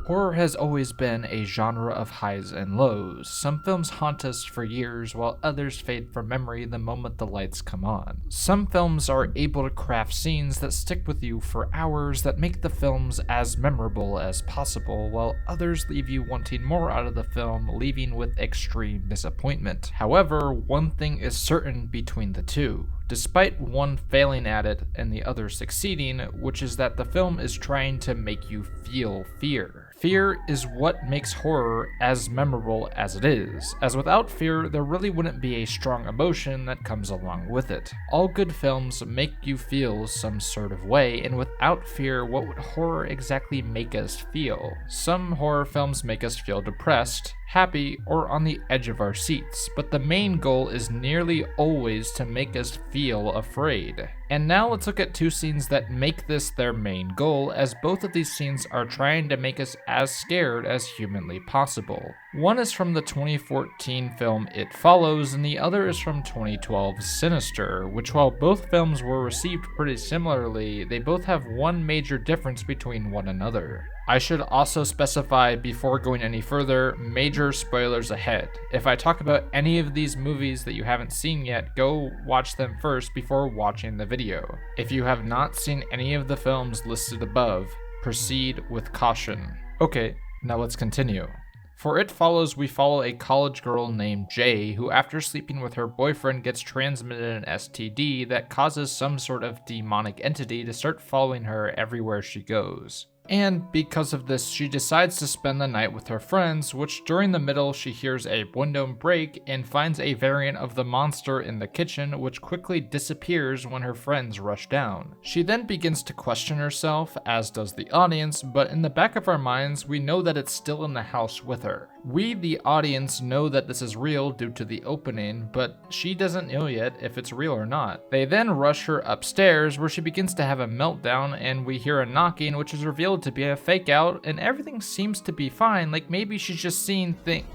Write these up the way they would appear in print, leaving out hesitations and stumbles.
Horror has always been a genre of highs and lows. Some films haunt us for years, while others fade from memory the moment the lights come on. Some films are able to craft scenes that stick with you for hours that make the films as memorable as possible, while others leave you wanting more out of the film, leaving with extreme disappointment. However, one thing is certain between the two, despite one failing at it and the other succeeding, which is that the film is trying to make you feel fear. Fear is what makes horror as memorable as it is, as without fear, there really wouldn't be a strong emotion that comes along with it. All good films make you feel some sort of way, and without fear, what would horror exactly make us feel? Some horror films make us feel depressed, happy, or on the edge of our seats, but the main goal is nearly always to make us feel afraid. And now let's look at two scenes that make this their main goal, as both of these scenes are trying to make us as scared as humanly possible. One is from the 2014 film It Follows, and the other is from 2012's Sinister, which while both films were received pretty similarly, they both have one major difference between one another. I should also specify before going any further, major spoilers ahead. If I talk about any of these movies that you haven't seen yet, go watch them first before watching the video. If you have not seen any of the films listed above, proceed with caution. Okay, now let's continue. For It Follows, we follow a college girl named Jay who, after sleeping with her boyfriend, gets transmitted an STD that causes some sort of demonic entity to start following her everywhere she goes. And because of this, she decides to spend the night with her friends, which during the middle she hears a window break and finds a variant of the monster in the kitchen, which quickly disappears when her friends rush down. She then begins to question herself, as does the audience, but in the back of our minds, we know that it's still in the house with her. We, the audience, know that this is real due to the opening, but she doesn't know yet if it's real or not. They then rush her upstairs, where she begins to have a meltdown, and we hear a knocking, which is revealed to be a fake out, and everything seems to be fine, like maybe she's just seeing things.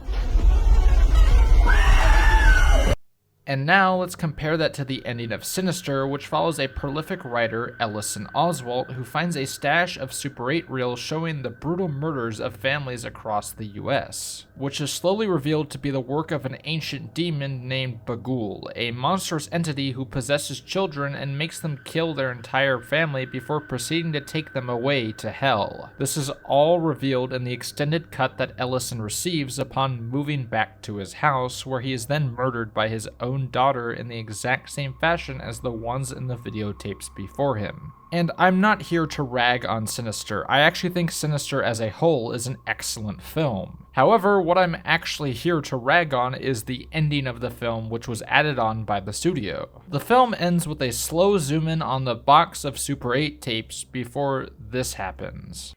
And now let's compare that to the ending of Sinister, which follows a prolific writer, Ellison Oswalt, who finds a stash of Super 8 reels showing the brutal murders of families across the US, which is slowly revealed to be the work of an ancient demon named Bagul, a monstrous entity who possesses children and makes them kill their entire family before proceeding to take them away to hell. This is all revealed in the extended cut that Ellison receives upon moving back to his house, where he is then murdered by his own daughter in the exact same fashion as the ones in the videotapes before him. And I'm not here to rag on Sinister. I actually think Sinister as a whole is an excellent film. However, what I'm actually here to rag on is the ending of the film, which was added on by the studio. The film ends with a slow zoom in on the box of Super 8 tapes before this happens.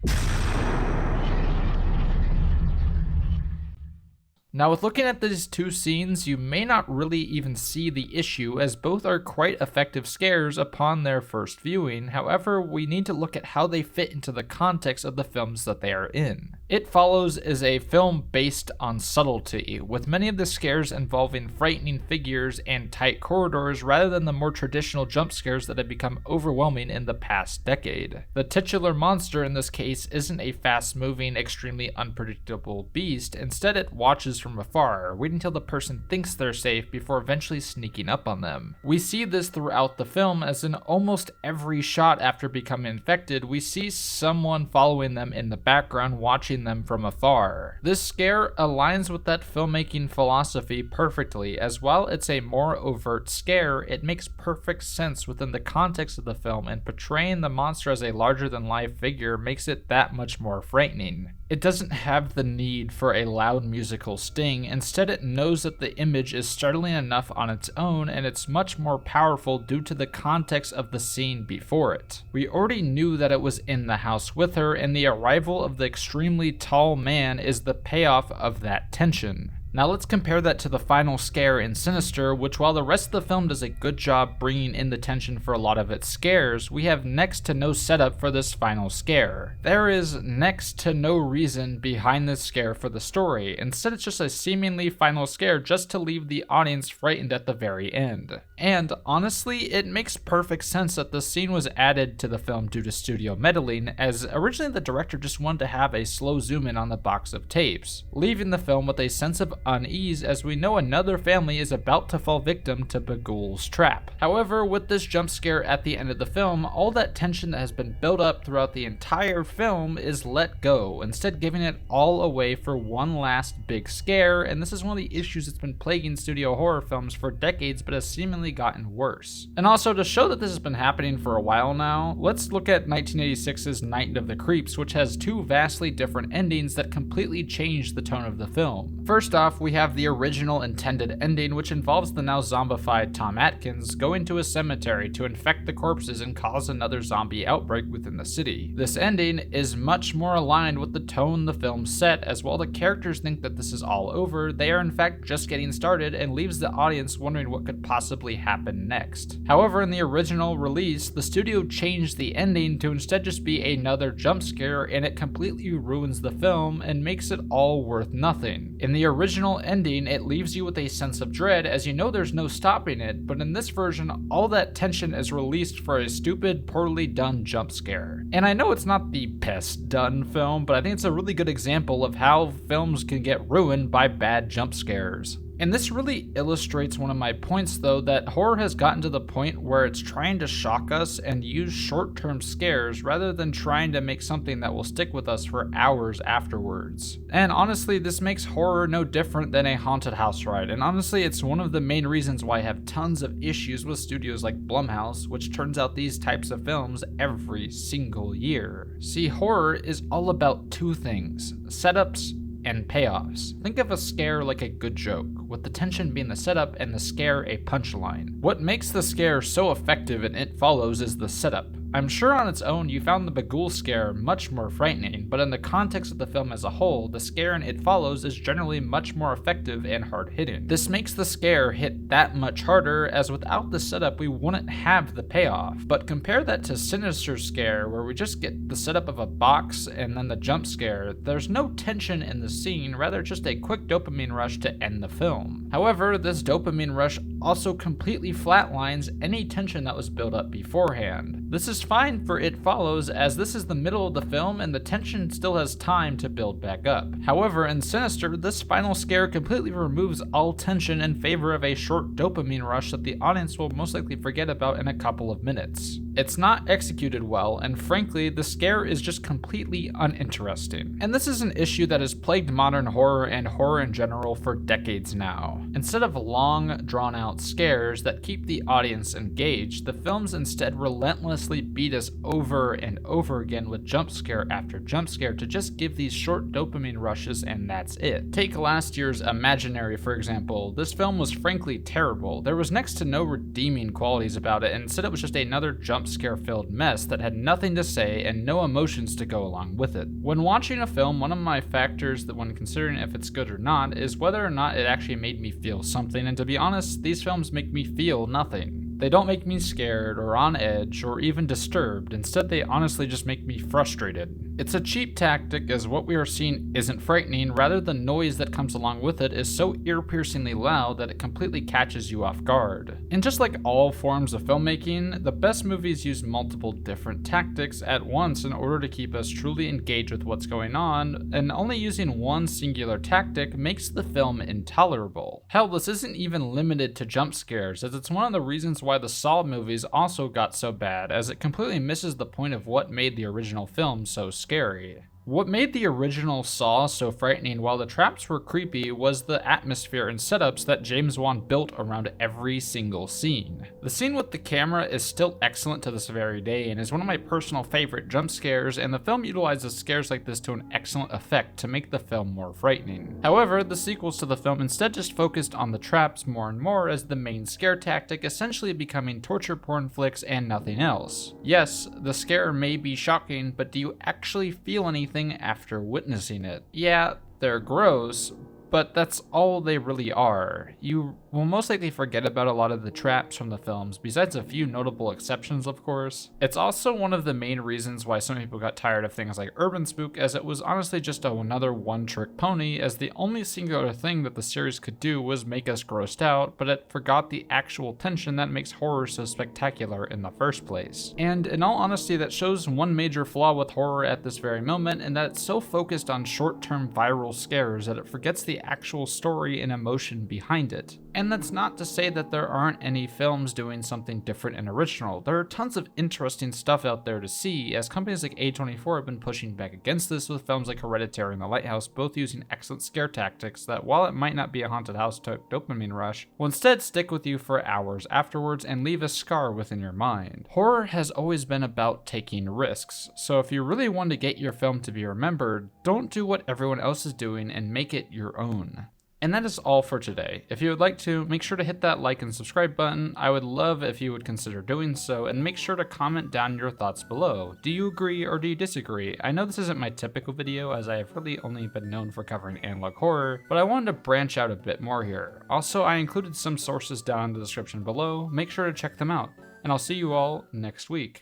Now, with looking at these two scenes, you may not really even see the issue, as both are quite effective scares upon their first viewing. However, we need to look at how they fit into the context of the films that they are in. It Follows is a film based on subtlety, with many of the scares involving frightening figures and tight corridors rather than the more traditional jump scares that have become overwhelming in the past decade. The titular monster in this case isn't a fast-moving, extremely unpredictable beast. Instead, it watches from afar, waiting until the person thinks they're safe before eventually sneaking up on them. We see this throughout the film, as in almost every shot after becoming infected, we see someone following them in the background, watching them from afar. This scare aligns with that filmmaking philosophy perfectly, as while it's a more overt scare, it makes perfect sense within the context of the film, and portraying the monster as a larger-than-life figure makes it that much more frightening. It doesn't have the need for a loud musical sting. Instead, it knows that the image is startling enough on its own, and it's much more powerful due to the context of the scene before it. We already knew that it was in the house with her, and the arrival of the extremely tall man is the payoff of that tension. Now let's compare that to the final scare in Sinister, which while the rest of the film does a good job bringing in the tension for a lot of its scares, we have next to no setup for this final scare. There is next to no reason behind this scare for the story. Instead, it's just a seemingly final scare just to leave the audience frightened at the very end. And honestly, it makes perfect sense that this scene was added to the film due to studio meddling, as originally the director just wanted to have a slow zoom in on the box of tapes, leaving the film with a sense of unease as we know another family is about to fall victim to Bagul's trap. However, with this jump scare at the end of the film, all that tension that has been built up throughout the entire film is let go, instead giving it all away for one last big scare, and this is one of the issues that's been plaguing studio horror films for decades but has seemingly gotten worse. And also, to show that this has been happening for a while now, let's look at 1986's Night of the Creeps, which has two vastly different endings that completely change the tone of the film. First off, we have the original intended ending, which involves the now zombified Tom Atkins going to a cemetery to infect the corpses and cause another zombie outbreak within the city. This ending is much more aligned with the tone the film set, as while the characters think that this is all over, they are in fact just getting started, and leaves the audience wondering what could possibly happen next. However, in the original release, the studio changed the ending to instead just be another jump scare, and it completely ruins the film and makes it all worth nothing. In the original ending, it leaves you with a sense of dread as you know there's no stopping it, but in this version, all that tension is released for a stupid, poorly done jump scare. And I know it's not the best done film, but I think it's a really good example of how films can get ruined by bad jump scares. And this really illustrates one of my points though, that horror has gotten to the point where it's trying to shock us and use short-term scares rather than trying to make something that will stick with us for hours afterwards. And honestly, this makes horror no different than a haunted house ride, and honestly it's one of the main reasons why I have tons of issues with studios like Blumhouse, which turns out these types of films every single year. See, horror is all about two things: setups and payoffs. Think of a scare like a good joke, with the tension being the setup and the scare a punchline. What makes the scare so effective in It Follows is the setup. I'm sure on its own you found the Bagul scare much more frightening, but in the context of the film as a whole, the scare in It Follows is generally much more effective and hard-hitting. This makes the scare hit that much harder, as without the setup we wouldn't have the payoff. But compare that to Sinister's scare, where we just get the setup of a box and then the jump scare. There's no tension in the scene, rather just a quick dopamine rush to end the film. However, this dopamine rush also completely flatlines any tension that was built up beforehand. This is fine for It Follows, as this is the middle of the film and the tension still has time to build back up. However, in Sinister, this final scare completely removes all tension in favor of a short dopamine rush that the audience will most likely forget about in a couple of minutes. It's not executed well, and frankly, the scare is just completely uninteresting. And this is an issue that has plagued modern horror and horror in general for decades now. Instead of long, drawn-out scares that keep the audience engaged, the films instead relentlessly beat us over and over again with jump scare after jump scare to just give these short dopamine rushes, and that's it. Take last year's Imaginary, for example. This film was frankly terrible. There was next to no redeeming qualities about it, and instead it was just another jump scare filled mess that had nothing to say and no emotions to go along with it. When watching a film, one of my factors that when considering if it's good or not is whether or not it actually made me feel something, and to be honest, these films make me feel nothing. They don't make me scared or on edge or even disturbed. Instead, they honestly just make me frustrated. It's a cheap tactic, as what we are seeing isn't frightening, rather the noise that comes along with it is so ear-piercingly loud that it completely catches you off guard. And just like all forms of filmmaking, the best movies use multiple different tactics at once in order to keep us truly engaged with what's going on, and only using one singular tactic makes the film intolerable. Hell, this isn't even limited to jump scares, as it's one of the reasons why the Saw movies also got so bad, as it completely misses the point of what made the original film so scary. What made the original Saw so frightening while the traps were creepy was the atmosphere and setups that James Wan built around every single scene. The scene with the camera is still excellent to this very day and is one of my personal favorite jump scares, and the film utilizes scares like this to an excellent effect to make the film more frightening. However, the sequels to the film instead just focused on the traps more and more as the main scare tactic, essentially becoming torture porn flicks and nothing else. Yes, the scare may be shocking, but do you actually feel anything after witnessing it? Yeah, they're gross, but that's all they really are. You will most likely forget about a lot of the traps from the films, besides a few notable exceptions, of course. It's also one of the main reasons why some people got tired of things like Urban Spook, as it was honestly just another one-trick pony, as the only singular thing that the series could do was make us grossed out, but it forgot the actual tension that makes horror so spectacular in the first place. And in all honesty, that shows one major flaw with horror at this very moment, and that it's so focused on short-term viral scares that it forgets the actual story and emotion behind it. And that's not to say that there aren't any films doing something different and original. There are tons of interesting stuff out there to see, as companies like A24 have been pushing back against this with films like Hereditary and The Lighthouse, both using excellent scare tactics that, while it might not be a haunted house type dopamine rush, will instead stick with you for hours afterwards and leave a scar within your mind. Horror has always been about taking risks, so if you really want to get your film to be remembered, don't do what everyone else is doing and make it your own. And that is all for today. If you would like to, make sure to hit that like and subscribe button. I would love if you would consider doing so, and make sure to comment down your thoughts below. Do you agree or do you disagree? I know this isn't my typical video, as I have really only been known for covering analog horror, but I wanted to branch out a bit more here. Also, I included some sources down in the description below. Make sure to check them out, and I'll see you all next week.